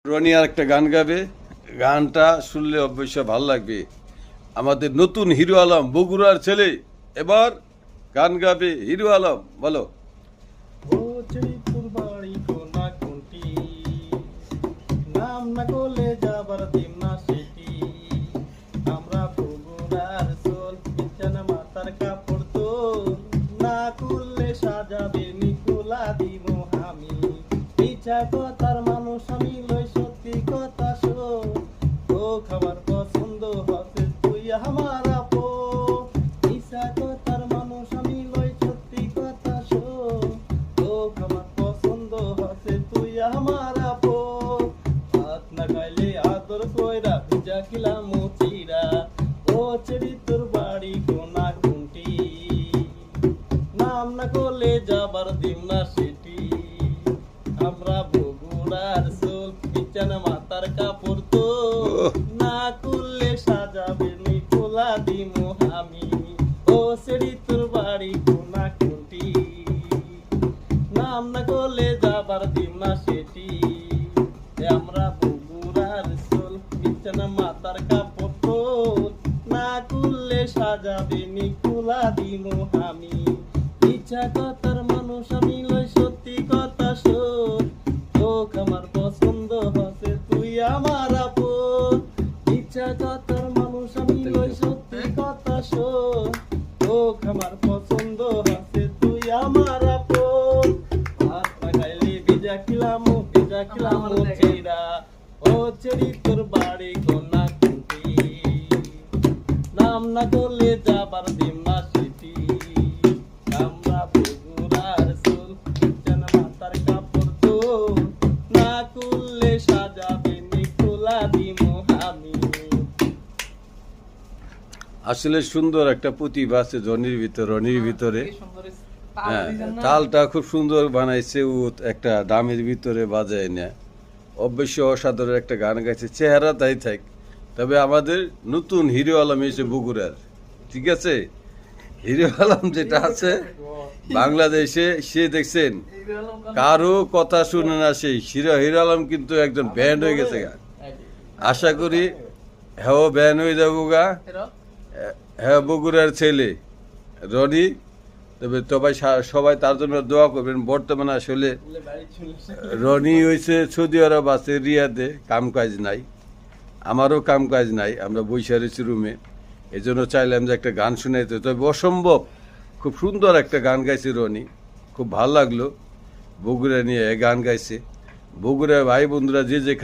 রনি আর একটা গান গাবে, গানটা শুনলে অবশ্য ভালো লাগবে। আমাদের নতুন হিরো আলম বগুড়ার ছেলে এবার গান গাবে। হিরো আলম বলো। ও চরিপুর বাড়ি কোনা কোনটি, নাম না করলে যাবার দিন না সেটি। আমরা বগুড়ার সোল, বিছানা মাথার কাপড় তোল, না করলে সাজাবে নিকোলা দিব আমি। মিছা কথার মানুষ আমি লই, সত্যি কথা শোন। ও খাবার পছন্দ হতে তুই আমার আপন। মিছা কথার মানুষ আমি লই, সত্যি কথা শোন। ও খাবার পছন্দ হতে তুই আমার আপন। ভাত না খাইলে আদর কইরা ভিজা খিলাম চিরা। ও চেরি তোর বাড়ি কোনা কোনটি, নাম না করলে যাবার দিন না সেটি। আমরা বগুড়ার সোল, বিছানা মাথার কাপড় তোল, না করলে সাজাবে নিকোলা দিমু আমি। ও সেরি তোর বাড়ি কোনা কোনটি, নাম না করলে যাবার দিন না সেটি। আমরা বগুড়ার সোল, বিছানা মাথার কাপড় তোল, না করলে সাজাবে নিকোলা দিমু আমি। ইচ্ছা কথার মানুষ আমি লই, সত্যি কথা শোন। তোক আমার পছন্দ হচ্ছে তুই আমার আপন। ইচ্ছা কথার মানুষ আমি লই, সত্যি কথা শোন। তোক আমার পছন্দ হচ্ছে তুই আমার আপন। ভাত না খাইলে ভিজা খিলাম চিরা। ও চেরি তোর বাড়ি কোনা কোনটি, নাম না করলে যাবার দিন না সেটি। আমরা বগুড়ার সোল, বিছানা মাথার কাপড় তোল, না করলে সাজাবে নিকোলা দিমু আমি। আসলে সুন্দর একটা প্রতিভা আছে রনির ভিতরে। হ্যাঁ, তালটা খুব সুন্দর বানাইছে। ও একটা দামের ভিতরে বাজায় না, অবশ্য অসাধারণ একটা গান গাইছে। চেহারা তাই থাক, তবে আমাদের নতুন হিরো আলম এসে বগুড়ার, ঠিক আছে। হিরো আলম যেটা আছে বাংলাদেশে, সে দেখছেন কারো কথা শুনে না। সেই হিরো আলম কিন্তু একজন ব্যান্ড হয়ে গেছে গা। আশা করি হ্যাঁ ব্যান্ড হয়ে যাবো গা। হ্যাঁ বগুড়ার ছেলে রনি। তবে সবাই তার জন্য দোয়া করবেন। বর্তমানে আসলে রনি হয়েছে সৌদি আরব আছে, রিয়াদে, কাম কাজ নাই। আমারও কাম কাজ নাই, আমরা বৈশা রয়েছি রুমে। এই জন্য চাইলাম যে একটা গান শুনাইতে। তবে অসম্ভব খুব সুন্দর একটা গান গাইছে রনি, খুব ভালো লাগলো। বগুড়া নিয়ে গান গাইছে। বগুড়া ভাই বন্ধুরা যে